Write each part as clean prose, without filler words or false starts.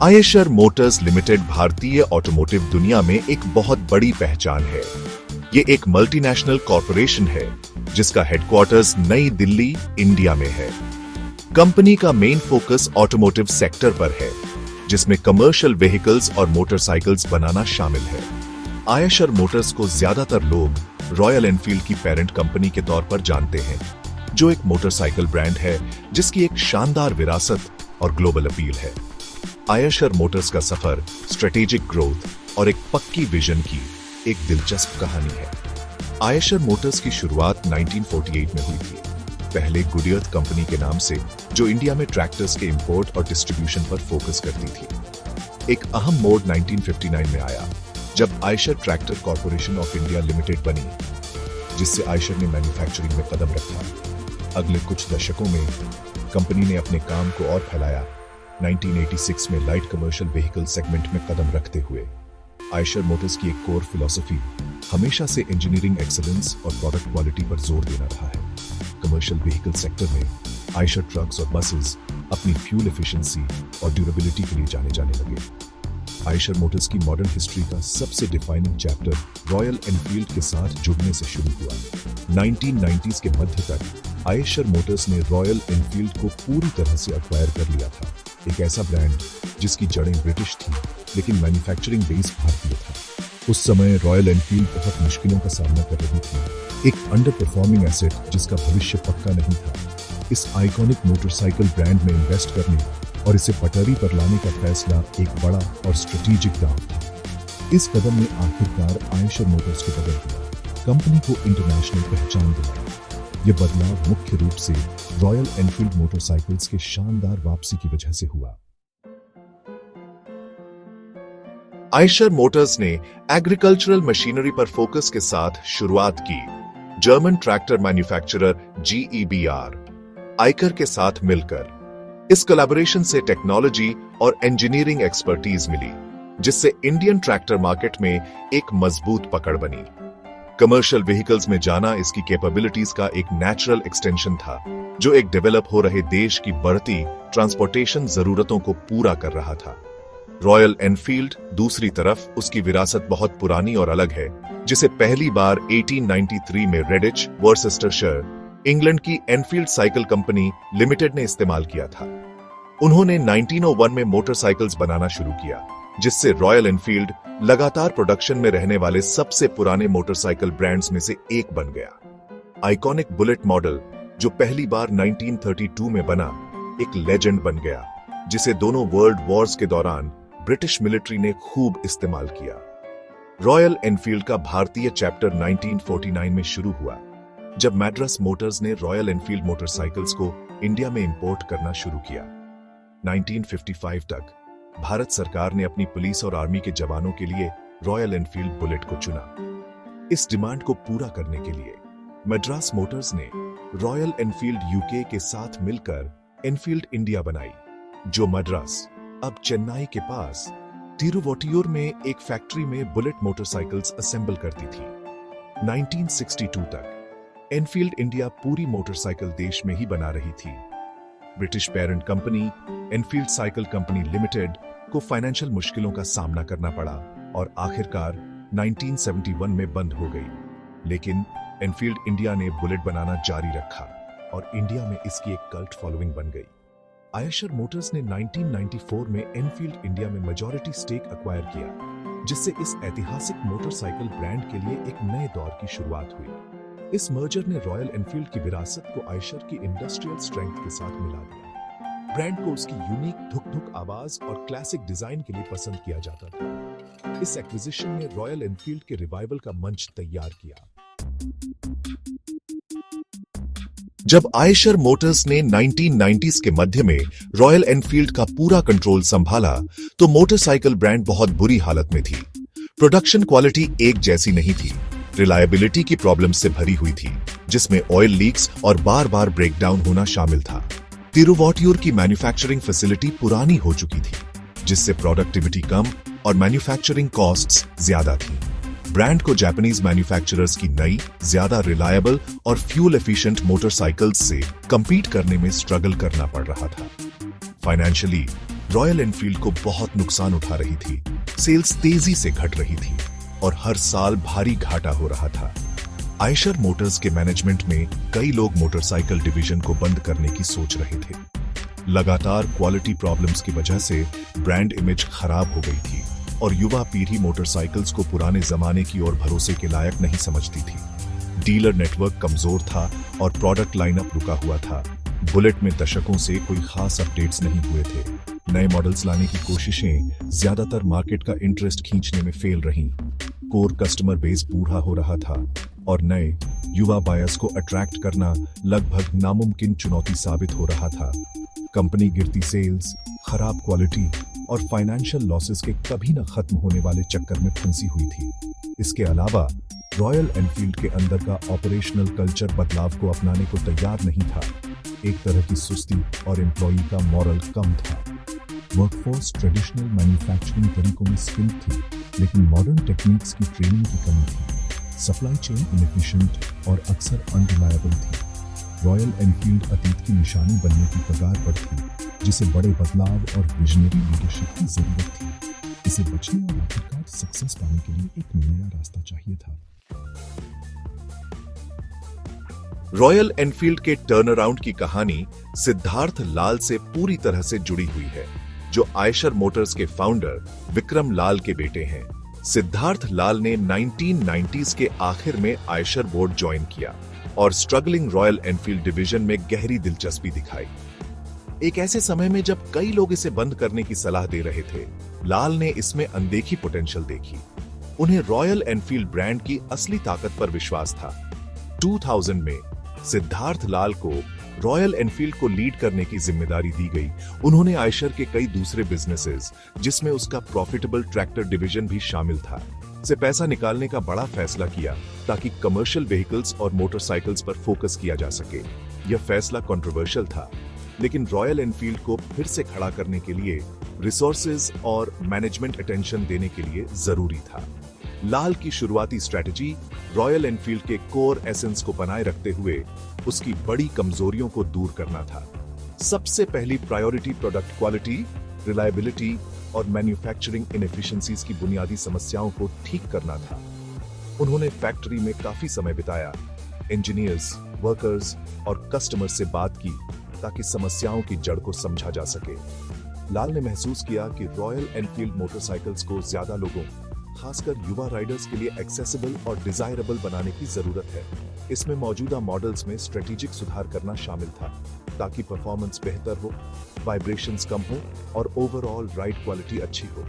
Eicher Motors limited भारतीय automotive दुनिया में एक बहुत बड़ी पहचान है। ये एक मल्टीनेशनल कॉरपोरेशन है जिसका हेडक्वार्टर्स नई दिल्ली, इंडिया में है। कंपनी का मेन फोकस ऑटोमोटिव सेक्टर पर है, जिसमें कमर्शियल व्हीकल्स और मोटरसाइकिल्स बनाना शामिल है। आयशर मोटर्स को ज्यादातर लोग रॉयल एनफील्ड की पेरेंट कंपनी के तौर पर जानते हैं, जो एक मोटरसाइकिल ब्रांड है जिसकी एक शानदार विरासत और ग्लोबल अपील है। आयशर मोटर्स का सफर स्ट्रेटेजिक ग्रोथ और एक पक्की विजन की एक दिलचस्प कहानी है। आयशर मोटर्स की शुरुआत 1948 में हुई थी, पहले गुडियर्थ कंपनी के नाम से, जो इंडिया में ट्रैक्टर्स के इंपोर्ट और डिस्ट्रीब्यूशन पर फोकस करती थी। एक अहम मोड़ 1959 में आया जब Eicher tractor corporation of India limited बनी, जिससे आयशर ने मैन्युफैक्चरिंग में कदम रखा। अगले कुछ दशकों में कंपनी ने अपने काम को और फैलाया। 1986 में लाइट कमर्शियल व्हीकल सेगमेंट में कदम रखते हुए आयशर मोटर्स की एक कोर फिलॉसफी हमेशा से इंजीनियरिंग एक्सीलेंस और प्रोडक्ट क्वालिटी पर जोर देना रहा है। कमर्शियल व्हीकल सेक्टर में आयशर ट्रक्स और बसेस अपनी फ्यूल एफिशिएंसी और ड्यूरेबिलिटी के लिए जाने लगे। आयशर मोटर्स की मॉडर्न हिस्ट्री का सबसे डिफाइनिंग चैप्टर रॉयल एनफील्ड के साथ जुड़ने से शुरू हुआ। 1990s के मध्य तक आयशर मोटर्स ने रॉयल एनफील्ड को पूरी तरह से एक्वायर कर लिया था, एक ऐसा ब्रांड जिसकी जड़ें ब्रिटिश थी लेकिन मैन्युफैक्चरिंग बेस भारतीय था। उस समय रॉयल एनफील्ड बहुत मुश्किलों का सामना कर रही थी, एक अंडर परफॉर्मिंग एसेट जिसका भविष्य पक्का नहीं था। इस आइकॉनिक मोटरसाइकिल ब्रांड में इन्वेस्ट करने और इसे पटरी पर लाने का फैसला एक बड़ा और स्ट्रेटेजिक दांव था। इस कदम ने आखिरकार आयशर मोटर्स को बदल दिया, कंपनी को इंटरनेशनल पहचान दिलाई। ये बदलाव मुख्य रूप से रॉयल एनफील्ड मोटरसाइकिल्स के शानदार वापसी की वजह से हुआ। आयशर मोटर्स ने एग्रीकल्चरल मशीनरी पर फोकस के साथ शुरुआत की। जर्मन ट्रैक्टर मैन्युफैक्चरर GEBR आइकर के साथ मिलकर इस कोलैबोरेशन से टेक्नोलॉजी और इंजीनियरिंग एक्सपर्टीज मिली, जिससे इंडियन ट्रैक्टर मार्केट में एक मजबूत पकड़ बनी। कमर्शियल व्हीकल्स में जाना इसकी कैपेबिलिटीज का एक नेचुरल एक्सटेंशन था, जो एक डेवलप हो रहे देश की बढ़ती ट्रांसपोर्टेशन जरूरतों को पूरा कर रहा था। रॉयल एनफील्ड दूसरी तरफ, उसकी विरासत बहुत पुरानी और अलग है, जिसे पहली बार 1893 में रेडिच, वर्सेस्टरशायर, इंग्लैंड की एनफील्ड साइकिल कंपनी लिमिटेड ने इस्तेमाल किया था। उन्होंने 1901 में मोटरसाइकिल्स बनाना शुरू किया, जिससे रॉयल एनफील्ड लगातार प्रोडक्शन में रहने वाले सबसे पुराने मोटरसाइकिल ब्रांड्स में से एक बन गया। आइकॉनिक बुलेट मॉडल, जो पहली बार 1932 में बना, एक लेजेंड बन गया, जिसे दोनों वर्ल्ड वॉर्स के दौरान ब्रिटिश मिलिट्री ने खूब इस्तेमाल किया। रॉयल एनफील्ड का भारतीय चैप्टर 1949 में शुरू हुआ, जब मैड्रास मोटर्स ने रॉयल एनफील्ड मोटरसाइकिल्स को इंडिया में इंपोर्ट करना शुरू किया। 1955 तक भारत सरकार ने अपनी पुलिस और आर्मी के जवानों के लिए रॉयल एनफील्ड बुलेट को चुना। इस डिमांड को पूरा करने के लिए मैड्रास मोटर्स ने रॉयल एनफील्ड यूके के साथ मिलकर एनफील्ड इंडिया बनाई, जो मद्रास, अब चेन्नई के पास तिरुवोटियूर में एक फैक्ट्री में बुलेट मोटरसाइकिल्स असेंबल करती थी। 1962 तक एनफील्ड इंडिया पूरी मोटरसाइकिल देश में ही बना रही थी। British parent company Enfield cycle company limited को फाइनेंशियल मुश्किलों का सामना करना पड़ा और आखिरकार 1971 में बंद हो गई। लेकिन एनफील्ड इंडिया ने बुलेट बनाना जारी रखा और इंडिया में इसकी एक कल्ट फॉलोइंग बन गई। आयशर मोटर्स ने 1994 में एनफील्ड इंडिया में मेजॉरिटी स्टेक एक्वायर किया, जिससे इस ऐतिहासिक मोटरसाइकिल ब्रांड के लिए एक नए दौर की शुरुआत हुई। इस मर्जर ने रॉयल एनफील्ड की विरासत को आयशर की इंडस्ट्रियल स्ट्रेंथ के साथ मिला दिया। ब्रांड को उसकी यूनिक धुक-धुक आवाज और क्लासिक डिजाइन के लिए पसंद किया जाता था। इस एक्विजिशन ने रॉयल एनफील्ड के रिवाइवल का मंच तैयार किया। जब आयशर मोटर्स ने 1990s के मध्य में रॉयल एनफील्ड का पूरा कंट्रोल संभाला, तो मोटरसाइकिल ब्रांड बहुत बुरी हालत में थी। प्रोडक्शन क्वालिटी एक जैसी नहीं थी, रिलायबिलिटी की प्रॉब्लम से भरी हुई थी, जिसमें ऑयल लीक्स और बार-बार ब्रेकडाउन होना शामिल था। तिरुवोटियूर की मैन्युफैक्चरिंग फैसिलिटी पुरानी हो चुकी थी, जिससे प्रोडक्टिविटी कम और मैन्युफैक्चरिंग कॉस्ट्स ज्यादा थी। ब्रांड को जापानीज मैन्युफैक्चरर्स की नई, ज्यादा रिलायबल और फ्यूल एफिशिएंट मोटरसाइकिल्स से कंपीट करने में स्ट्रगल करना पड़ रहा था। फाइनेंशियली रॉयल एनफील्ड को बहुत नुकसान उठा रही थी, सेल्स तेजी से घट रही थी और हर साल भारी घाटा हो रहा था। आयशर मोटर्स के मैनेजमेंट में कई लोग मोटरसाइकिल डिवीजन को बंद करने की सोच रहे थे। लगातार क्वालिटी प्रॉब्लम्स की वजह से ब्रांड इमेज खराब हो गई थी और युवा पीढ़ी मोटरसाइकिल्स को पुराने जमाने की ओर भरोसे के लायक नहीं समझती थी। डीलर नेटवर्क कमजोर था और प्रोडक्ट लाइनअप रुका हुआ था। बुलेट में दशकों से कोई खास अपडेट्स नहीं हुए थे। नए मॉडल्स लाने की कोशिशें ज्यादातर मार्केट का इंटरेस्ट खींचने में फेल रहीं। कोर कस्टमर बेस बूढ़ा हो रहा था और नए युवा बायर्स को अट्रैक्ट करना लगभग नामुमकिन चुनौती साबित हो रहा था। कंपनी गिरती सेल्स, खराब क्वालिटी और फाइनेंशियल लॉसेस के कभी न खत्म होने वाले चक्कर में फंसी हुई थी। इसके अलावा रॉयल एनफील्ड के अंदर का ऑपरेशनल कल्चर बदलाव को अपनाने को तैयार नहीं था। एक तरह की सुस्ती और एम्प्लॉई का मॉरल कम था। वर्कफोर्स ट्रेडिशनल मैन्युफैक्चरिंग तरीकों में स्किल्ड थी, लेकिन मॉडर्न टेक्निक्स की ट्रेनिंग की कमी थी। सप्लाई चेन इनएफिशिएंट और अक्सर अनरिलायबल थी। रॉयल एनफील्ड अतीत की निशानी बनने की कगार पर थी, जिसे बड़े बदलाव और विजनरी लीडरशिप की जरूरत थी। इसे बचने और आखिरकार सक्सेस पाने के लिए एक नया रास्ता चाहिए था। रॉयल एनफील्ड के टर्न अराउंड की कहानी सिद्धार्थ लाल से पूरी तरह से जुड़ी हुई है, जो आयशर मोटर्स के फाउंडर विक्रम लाल के बेटे हैं। सिद्धार्थ लाल ने 1990s के आखिर में आयशर बोर्ड ज्वाइन किया और स्ट्रगलिंग रॉयल एनफील्ड डिवीजन में गहरी दिलचस्पी दिखाई। एक ऐसे समय में जब कई लोग इसे बंद करने की सलाह दे रहे थे, लाल ने इसमें अनदेखी पोटेंशियल देखी। उन्हें रॉयल एनफील्ड ब्रांड की असली ताकत पर विश्वास था। 2000 में सिद्धार्थ लाल को रॉयल एनफील्ड को लीड करने की जिम्मेदारी दी गई। उन्होंने आयशर के कई दूसरे बिजनेसेस, जिसमें उसका प्रॉफिटेबल ट्रैक्टर डिवीजन भी शामिल था, से पैसा निकालने का बड़ा फैसला किया ताकि कमर्शियल व्हीकल्स और मोटरसाइकिल्स पर फोकस किया जा सके। यह फैसला कंट्रोवर्शियल था, लेकिन रॉयल एनफील्ड को फिर से खड़ा करने के लिए रिसोर्सेज और मैनेजमेंट अटेंशन देने के लिए जरूरी था। लाल की शुरुआती स्ट्रेटजी रॉयल एनफील्ड के कोर एसेंस को बनाए रखते हुए उसकी बड़ी कमजोरियों को दूर करना था। सबसे पहली प्रायोरिटी प्रोडक्ट क्वालिटी, रिलायबिलिटी और मैन्युफैक्चरिंग इनएफिशिएंसीज की बुनियादी समस्याओं को ठीक करना था। उन्होंने फैक्ट्री में काफी समय बिताया, इंजीनियर्स, वर्कर्स और कस्टमर से बात की ताकि समस्याओं की जड़ को समझा जा सके। लाल ने महसूस किया कि रॉयल एनफील्ड मोटरसाइकिल्स को ज्यादा लोगों, खासकर युवा राइडर्स के लिए एक्सेसिबल और डिजायरेबल बनाने की जरूरत है। इसमें मौजूदा मॉडल्स में स्ट्रेटेजिक सुधार करना शामिल था ताकि परफॉर्मेंस बेहतर हो, वाइब्रेशंस कम हो और ओवरऑल राइड क्वालिटी अच्छी हो।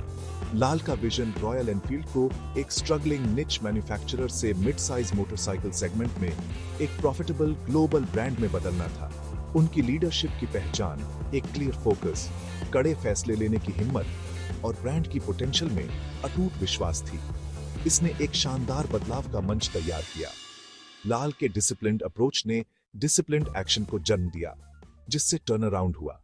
लाल का विजन रॉयल एनफील्ड को एक स्ट्रगलिंग निच मैन्युफैक्चरर से मिड साइज मोटरसाइकिल सेगमेंट में एक प्रॉफिटेबल ग्लोबल ब्रांड में बदलना था। उनकी लीडरशिप की पहचान एक क्लियर फोकस, कड़े फैसले लेने की हिम्मत और ब्रांड की पोटेंशियल में अटूट विश्वास थी। इसने एक शानदार बदलाव का मंच तैयार किया। लाल के डिसिप्लिन्ड अप्रोच ने डिसिप्लिन्ड एक्शन को जन्म दिया, जिससे टर्न अराउंड हुआ।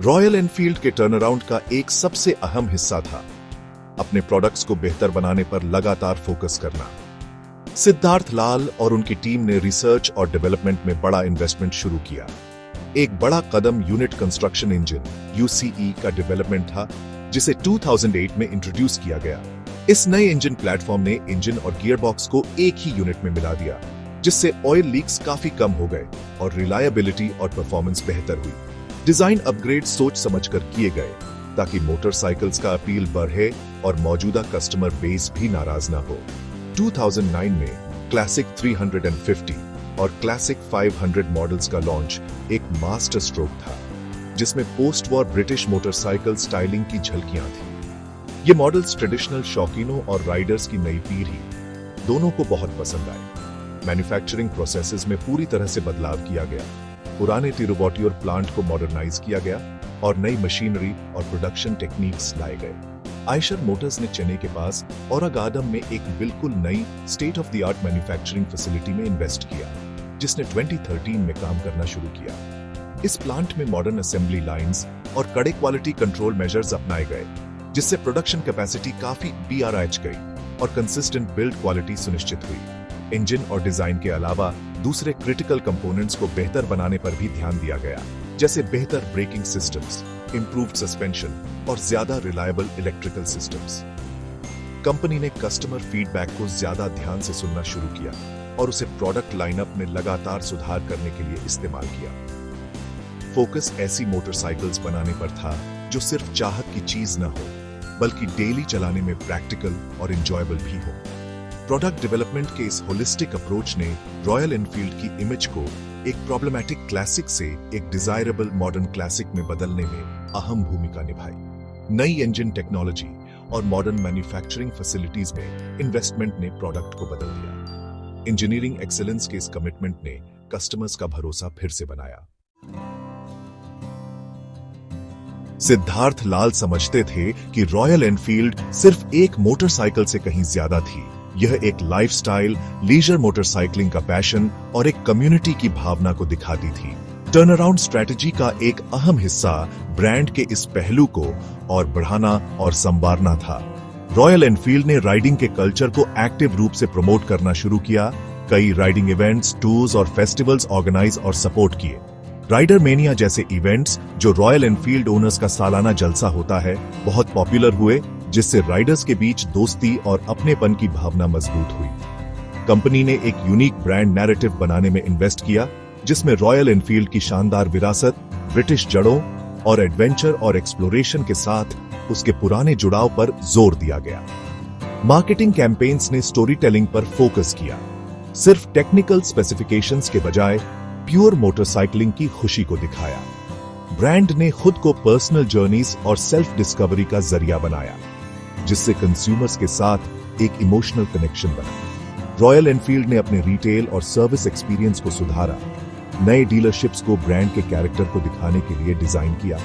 रॉयल एनफील्ड के टर्न अराउंड का एक सबसे अहम हिस्सा था अपने प्रोडक्ट्स को बेहतर बनाने पर लगातार फोकस करना। सिद्धार्थ लाल और उनकी टीम ने रिसर्च और डेवलपमेंट में बड़ा इन्वेस्टमेंट शुरू किया। एक बड़ा कदम यूनिट कंस्ट्रक्शन इंजन (यूसीई) का डेवलपमेंट था, जिसे 2008 में इंट्रोड्यूस किया गया। इस नए इंजन प्लेटफॉर्म ने इंजन और गियरबॉक्स को एक ही यूनिट में मिला दिया, जिससे ऑयल लीक्स काफी कम हो गए और रिलायबिलिटी और परफॉर्मेंस बेहतर हुई। डिजाइन अपग्रेड सोच समझकर किए गए ताकि मोटरसाइकिल्स का अपील बढ़े और मौजूदा कस्टमर बेस भी नाराज ना हो। 2009 में क्लासिक 350 और क्लासिक 500 मॉडल्स का लॉन्च एक मास्टर स्ट्रोक था, जिसमें post war British motorcycle styling की झलकियां थी। ये मॉडल्स ट्रेडिशनल शौकीनों और राइडर्स की नई पीढ़ी दोनों को बहुत पसंद आए। मैन्युफैक्चरिंग प्रोसेसेस में पूरी तरह से बदलाव किया गया। पुराने तिरुवोटियर प्लांट को मॉडर्नाइज किया गया और नई मशीनरी और प्रोडक्शन टेक्निक्स लाए गए। आयशर मोटर्स ने चेन्नई के पास औरंगाबाद में एक बिल्कुल नई state of the art manufacturing facility में इन्वेस्ट किया, जिसने 2013 में काम करना शुरू किया। इस प्लांट में मॉडर्न असेंबली लाइंस और कड़े क्वालिटी कंट्रोल मेजर्स अपनाए गए, जिससे प्रोडक्शन कैपेसिटी काफी बढ़ गई और कंसिस्टेंट बिल्ड क्वालिटी सुनिश्चित हुई। इंजन और डिजाइन के अलावा दूसरे क्रिटिकल कंपोनेंट्स को बेहतर बनाने पर भी ध्यान दिया गया, जैसे बेहतर ब्रेकिंग सिस्टम्स, इंप्रूव्ड सस्पेंशन और ज्यादा रिलायबल इलेक्ट्रिकल सिस्टम्स। कंपनी ने कस्टमर फीडबैक को ज्यादा ध्यान से सुनना शुरू किया और उसे प्रोडक्ट लाइनअप में लगातार सुधार करने के लिए इस्तेमाल किया। फोकस ऐसी मोटरसाइकिल्स बनाने पर था जो सिर्फ चाहत की चीज न हो, बल्कि डेली चलाने में प्रैक्टिकल और एंजॉयबल भी हो। प्रोडक्ट डेवलपमेंट के इस होलिस्टिक अप्रोच ने रॉयल एनफील्ड की इमेज को एक प्रॉब्लमैटिक क्लासिक से एक डिजायरेबल मॉडर्न क्लासिक में बदलने में अहम भूमिका निभाई। नई इंजन टेक्नोलॉजी और मॉडर्न मैन्युफैक्चरिंग फैसिलिटीज में इन्वेस्टमेंट ने प्रोडक्ट को बदल दिया। इंजीनियरिंग एक्सीलेंस के इस कमिटमेंट ने कस्टमर्स का भरोसा फिर से बनाया। सिद्धार्थ लाल समझते थे कि रॉयल एनफील्ड सिर्फ एक मोटरसाइकिल से कहीं ज्यादा थी। यह एक लाइफस्टाइल, लीजर मोटरसाइकिलिंग का पैशन और एक कम्युनिटी की भावना को दिखाती थी। टर्न अराउंड स्ट्रेटजी का एक अहम हिस्सा ब्रांड के इस पहलू को और बढ़ाना और संवारना था। रॉयल एनफील्ड ने राइडिंग के कल्चर को एक्टिव रूप से प्रमोट करना शुरू किया। कई राइडिंग इवेंट्स, टूर्स और फेस्टिवल्स ऑर्गेनाइज और सपोर्ट किए। राइडर मेनिया जैसे इवेंट्स, जो रॉयल एनफील्ड ओनर्स का सालाना जलसा होता है, बहुत पॉपुलर हुए, जिससे राइडर्स के बीच दोस्ती और अपनेपन की भावना मजबूत हुई। कंपनी ने एक यूनिक ब्रांड नैरेटिव बनाने में इन्वेस्ट किया, जिसमें रॉयल एनफील्ड की शानदार विरासत, ब्रिटिश जड़ों और एडवेंचर और एक्सप्लोरेशन के साथ उसके पुराने जुड़ाव पर जोर दिया गया। मार्केटिंग कैंपेन्स ने स्टोरी टेलिंग पर फोकस किया, सिर्फ टेक्निकल स्पेसिफिकेशंस के बजाय प्योर मोटरसाइकिलिंग की खुशी को दिखाया। ब्रांड ने खुद को पर्सनल जर्नीज और सेल्फ डिस्कवरी का जरिया बनाया, जिससे कंज्यूमर्स के साथ एक इमोशनल कनेक्शन बना। रॉयल एनफील्ड ने अपने रिटेल और सर्विस एक्सपीरियंस को सुधारा, नए डीलरशिप्स को ब्रांड के कैरेक्टर को दिखाने के लिए डिजाइन किया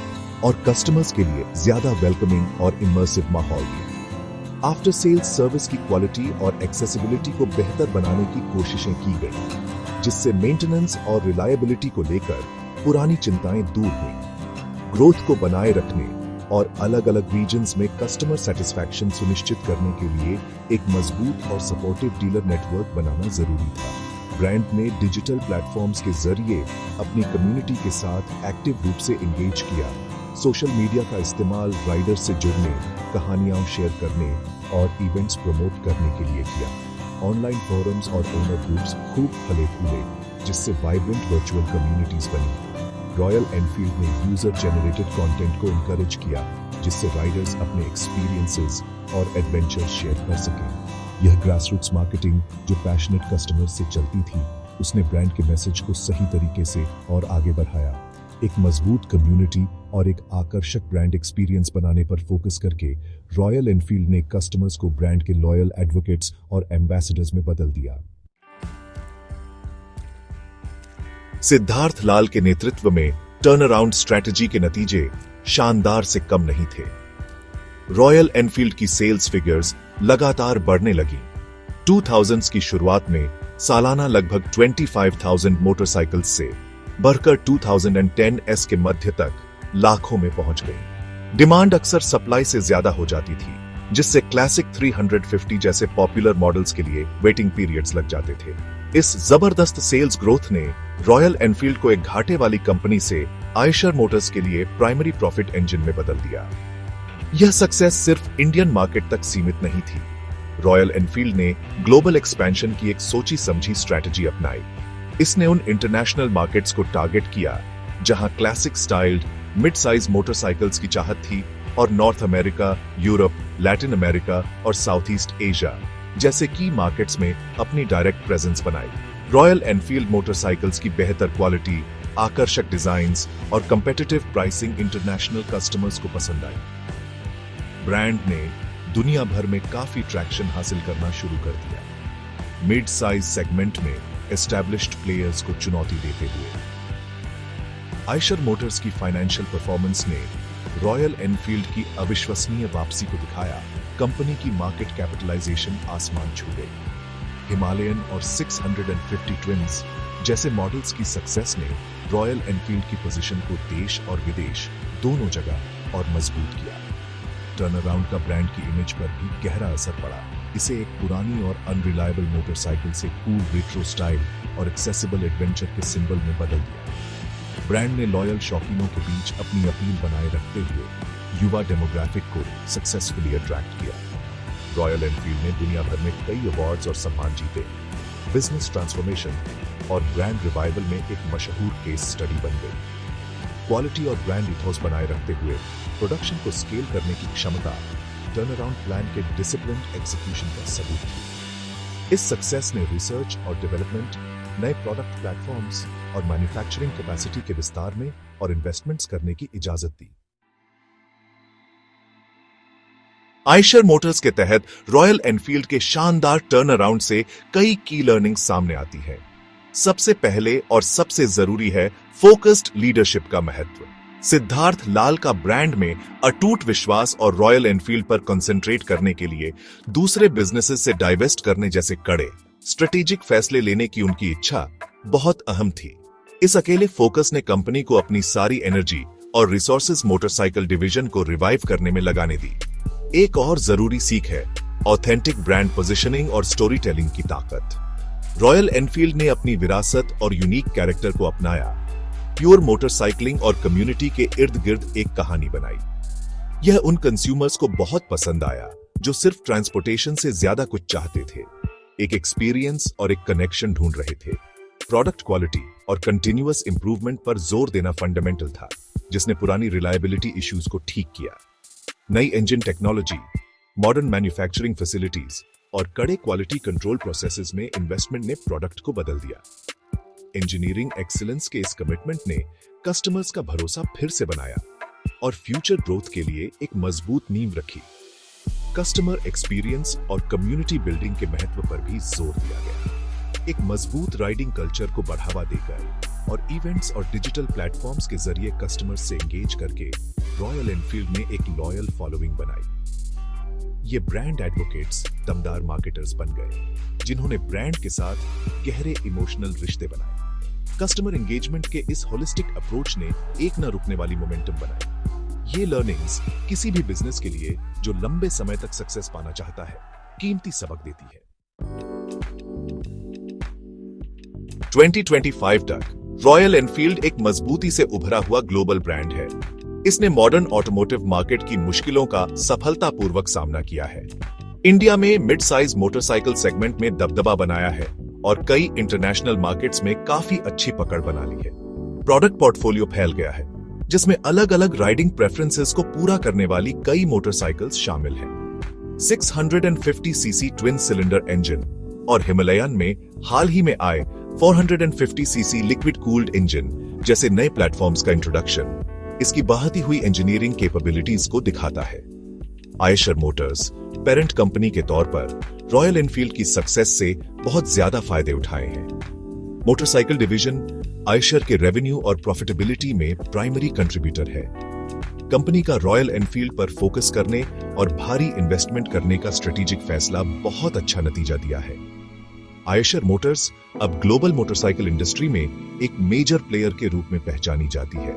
और कस्टमर्स के लिए ज्यादा वेलकमिंग और इमर्सिव माहौल दिया। आफ्टर सेल्स सर्विस की क्वालिटी और एक्सेसिबिलिटी को बेहतर बनाने की कोशिशें की गई, जिससे मेंटेनेंस और रिलायबिलिटी को लेकर पुरानी चिंताएं दूर हुई। ग्रोथ को बनाए रखने और अलग अलग रीजन्स में कस्टमर सेटिस्फैक्शन सुनिश्चित करने के लिए एक मजबूत और सपोर्टिव डीलर नेटवर्क बनाना जरूरी था। ब्रांड ने डिजिटल प्लेटफॉर्म्स के जरिए अपनी कम्युनिटी के साथ एक्टिव रूप से एंगेज किया। सोशल मीडिया का इस्तेमाल राइडर से जुड़ने, कहानियां शेयर करने और इवेंट्स प्रमोट करने के लिए किया। ऑनलाइन फोरम्स और ओनर ग्रुप्स खूब फले फूले, जिससे वाइब्रेंट वर्चुअल कम्युनिटीज बनी। रॉयल एनफील्ड ने यूजर जेनरेटेड कंटेंट को इनकरेज किया, जिससे राइडर्स अपने एक्सपीरियंसेस और एडवेंचर शेयर कर सकें। यह ग्रासरूट्स मार्केटिंग, जो पैशनेट कस्टमर से चलती थी, उसने ब्रांड के मैसेज को सही तरीके से और आगे बढ़ाया। एक मजबूत कम्युनिटी और एक आकर्षक ब्रांड एक्सपीरियंस बनाने पर फोकस करके रॉयल एनफील्ड ने कस्टमर्स को ब्रांड के लॉयल एडवोकेट्स और एम्बेसडर्स में बदल दिया। सिद्धार्थ लाल के नेतृत्व में टर्न अराउंड स्ट्रेटजी के नतीजे शानदार से कम नहीं थे। रॉयल एनफील्ड की सेल्स फिगर्स लगातार बढ़ने लगी। 2000s की शुरुआत में सालाना लगभग 25,000 मोटरसाइकिल्स से बढ़कर 2010s के मध्य तक लाखों में पहुंच गई। डिमांड अक्सर सप्लाई से ज्यादा हो जाती थी, जिससे क्लासिक 350 जैसे पॉपुलर मॉडल्स के लिए वेटिंग पीरियड्स लग जाते थे। इस जबरदस्त सेल्स ग्रोथ ने रॉयल एनफील्ड को एक घाटे वाली कंपनी से आयशर मोटर्स के लिए प्राइमरी प्रॉफिट इंजन में बदल दिया। यह सक्सेस सिर्फ इंडियन मार्केट तक सीमित नहीं थी। रॉयल एनफील्ड ने ग्लोबल एक्सपेंशन की एक सोची समझी स्ट्रैटेजी अपनाई। इसने उन इंटरनेशनल मार्केट्स को टारगेट किया जहां classic styled mid size motorcycles की चाहत थी, और north America, Europe, Latin America और साउथ ईस्ट एशिया जैसे की मार्केट्स में अपनी डायरेक्ट प्रेजेंस बनाई। रॉयल एनफील्ड मोटरसाइकिल्स की बेहतर क्वालिटी, आकर्षक डिजाइन्स और कंपेटिटिव प्राइसिंग इंटरनेशनल कस्टमर्स को पसंद आई। ब्रांड ने दुनिया भर में काफी ट्रैक्शन हासिल करना शुरू कर दिया, मिड साइज सेगमेंट में एस्टैब्लिश्ड प्लेयर्स को चुनौती देते हुए। आयशर मोटर्स की फाइनेंशियल परफॉर्मेंस ने रॉयल एनफील्ड की अविश्वसनीय वापसी को दिखाया। कंपनी की मार्केट कैपिटलाइजेशन आसमान छू गई। हिमालयन और 650 ट्विंस जैसे मॉडल्स की सक्सेस ने रॉयल एनफील्ड की पोजीशन को देश और विदेश दोनों जगह और मजबूत किया। टर्न अराउंड का ब्रांड की इमेज पर भी गहरा असर पड़ा। इसे एक पुरानी और अनरिलायबल मोटरसाइकिल से कूल रेट्रो स्टाइल और एक्सेसिबल एडवेंचर के सिंबल में बदल दिया। ब्रांड ने लॉयल शौकीनों के बीच अपनी अपील बनाए रखते हुए युवा डेमोग्राफिक को सक्सेसफुली अट्रैक्ट किया। रॉयल एनफील्ड ने दुनिया भर में कई अवार्ड्स और सम्मान जीते। बिजनेस ट्रांसफॉर्मेशन और ब्रांड रिवाइवल में एक मशहूर केस स्टडी बन गई। क्वालिटी और ब्रांड इथोस बनाए रखते हुए प्रोडक्शन को स्केल करने की क्षमता टर्न अराउंड प्लान के डिसिप्लिन्ड एग्जीक्यूशन का सबूत थी। इस सक्सेस ने रिसर्च और डेवलपमेंट, नए प्रोडक्ट प्लेटफॉर्म्स और मैन्युफैक्चरिंग कैपेसिटी के विस्तार में और इन्वेस्टमेंट्स करने की इजाजत दी। आयशर मोटर्स के तहत रॉयल एनफील्ड के शानदार टर्न अराउंड से कई की लर्निंग सामने आती है। सबसे पहले और सबसे जरूरी है फोकस्ड लीडरशिप का महत्व। सिद्धार्थ लाल का ब्रांड में अटूट विश्वास और रॉयल एनफील्ड पर कंसंट्रेट करने के लिए दूसरे बिजनेसेस से डाइवेस्ट करने जैसे कड़े स्ट्रेटेजिक फैसले लेने की उनकी इच्छा बहुत अहम थी। इस अकेले फोकस ने कंपनी को अपनी सारी एनर्जी और रिसोर्सेज मोटरसाइकिल डिवीजन को रिवाइव करने में लगाने दी। एक और जरूरी सीख है ऑथेंटिक ब्रांड पोजिशनिंग और स्टोरी टेलिंग की ताकत। रॉयल एनफील्ड ने अपनी विरासत और यूनिक कैरेक्टर को अपनाया, प्योर मोटरसाइकिलिंग और कम्युनिटी के इर्द गिर्द एक कहानी बनाई। यह उन कंज्यूमर्स को बहुत पसंद आया जो सिर्फ ट्रांसपोर्टेशन से ज्यादा कुछ चाहते थे, एक एक्सपीरियंस और एक कनेक्शन ढूंढ रहे थे। प्रोडक्ट क्वालिटी और कंटिन्यूअस इंप्रूवमेंट पर जोर देना फंडामेंटल था, जिसने पुरानी रिलायबिलिटी इश्यूज को ठीक किया। नई engine technology, modern manufacturing facilities और कड़े क्वालिटी कंट्रोल प्रोसेसेस में इन्वेस्टमेंट ने प्रोडक्ट को बदल दिया। इंजीनियरिंग एक्सीलेंस के इस कमिटमेंट ने कस्टमर्स का भरोसा फिर से बनाया और फ्यूचर ग्रोथ के लिए एक मजबूत नींव रखी। कस्टमर एक्सपीरियंस और कम्युनिटी बिल्डिंग के महत्व पर भी जोर दिया गया। एक मजबूत राइडिंग कल्चर को बढ़ावा देकर और इवेंट्स और डिजिटल प्लेटफॉर्म्स के जरिए कस्टमर्स से एंगेज करके रॉयल एनफील्ड ने एक लॉयल फॉलोइंग बनाई। ये ब्रांड एडवोकेट्स दमदार मार्केटर्स बन गए, जिन्होंने ब्रांड के साथ गहरे इमोशनल रिश्ते बनाए। कस्टमर एंगेजमेंट के इस होलिस्टिक अप्रोच ने एक न रुकने वाली मोमेंटम बनाई। ये लर्निंग्स किसी भी बिजनेस के लिए जो लंबे समय तक सक्सेस पाना चाहता है, कीमती सबक देती है। 2025 तक रॉयल एनफील्ड एक मजबूती से उभरा हुआ ग्लोबल ब्रांड है। इसने मॉडर्न ऑटोमोटिव मार्केट की मुश्किलों का सफलतापूर्वक सामना किया है। इंडिया में मिड साइज मोटरसाइकिल सेगमेंट में दबदबा बनाया है और कई इंटरनेशनल मार्केट्स में काफी अच्छी पकड़ बना ली है। प्रोडक्ट पोर्टफोलियो फैल गया है, जिसमें अलग अलग राइडिंग प्रेफरेंसेस को पूरा करने वाली कई मोटरसाइकिल्स शामिल हैं। 650 सीसी ट्विन सिलेंडर इंजन और हिमालयन में हाल ही में आए 450 सीसी लिक्विड कूल्ड इंजन जैसे नए प्लेटफॉर्म्स का इंट्रोडक्शन इसकी बढ़ती हुई इंजीनियरिंग कैपेबिलिटीज को दिखाता है। आयशर मोटर्स पेरेंट कंपनी के तौर पर रॉयल एनफील्ड की सक्सेस से बहुत ज्यादा फायदे उठाए हैं। मोटरसाइकिल डिवीजन आयशर के रेवेन्यू और प्रॉफिटेबिलिटी में प्राइमरी कंट्रीब्यूटर है। कंपनी का रॉयल एनफील्ड पर फोकस करने और भारी इन्वेस्टमेंट करने का स्ट्रेटेजिक फैसला बहुत अच्छा नतीजा दिया है। आयशर मोटर्स अब ग्लोबल मोटरसाइकिल इंडस्ट्री में एक मेजर प्लेयर के रूप में पहचानी जाती है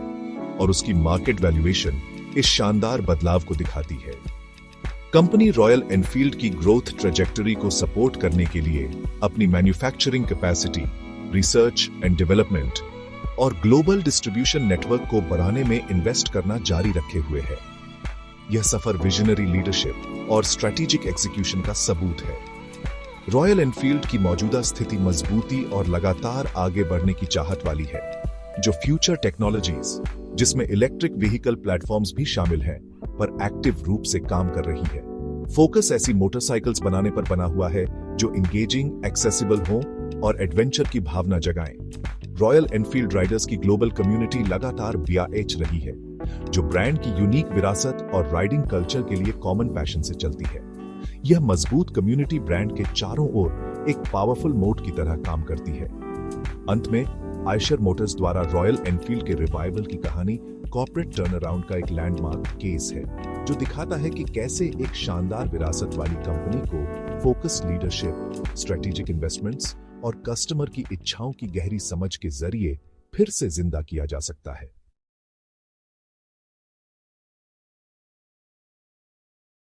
और उसकी मार्केट वैल्यूएशन इस शानदार बदलाव को दिखाती है। कंपनी रॉयल एनफील्ड की ग्रोथ ट्रेजेक्टरी को सपोर्ट करने के लिए अपनी manufacturing capacity, research and development और ग्लोबल डिस्ट्रीब्यूशन नेटवर्क को बढ़ाने में इन्वेस्ट करना जारी रखे हुए है। यह सफर विजनरी लीडरशिप और स्ट्रेटेजिक एग्जीक्यूशन का सबूत है। रॉयल एनफील्ड की मौजूदा स्थिति मजबूती और लगातार आगे बढ़ने की चाहत वाली है, जो फ्यूचर टेक्नोलॉजीज, जिसमें इलेक्ट्रिक व्हीकल प्लेटफॉर्म्स भी शामिल हैं, पर एक्टिव रूप से काम कर रही है। फोकस ऐसी मोटरसाइकिल्स बनाने पर बना हुआ है जो इंगेजिंग, एक्सेसिबल हो और एडवेंचर की भावना जगाएं। रॉयल एनफील्ड राइडर्स की ग्लोबल कम्युनिटी लगातार BRH रही है, जो ब्रांड की यूनिक विरासत और राइडिंग कल्चर के लिए कॉमन पैशन से चलती है। यह मजबूत कम्युनिटी ब्रांड के चारों ओर एक पावरफुल मोट की तरह काम करती है। अंत में आयशर मोटर्स द्वारा रॉयल एनफील्ड के रिवाइवल की कहानी कॉर्पोरेट टर्न अराउंड का एक लैंडमार्क केस है, जो दिखाता है कि कैसे एक शानदार विरासत वाली कंपनी को फोकस्ड लीडरशिप, स्ट्रेटेजिक इन्वेस्टमेंट्स और कस्टमर की इच्छाओं की गहरी समझ के जरिए फिर से जिंदा किया जा सकता है।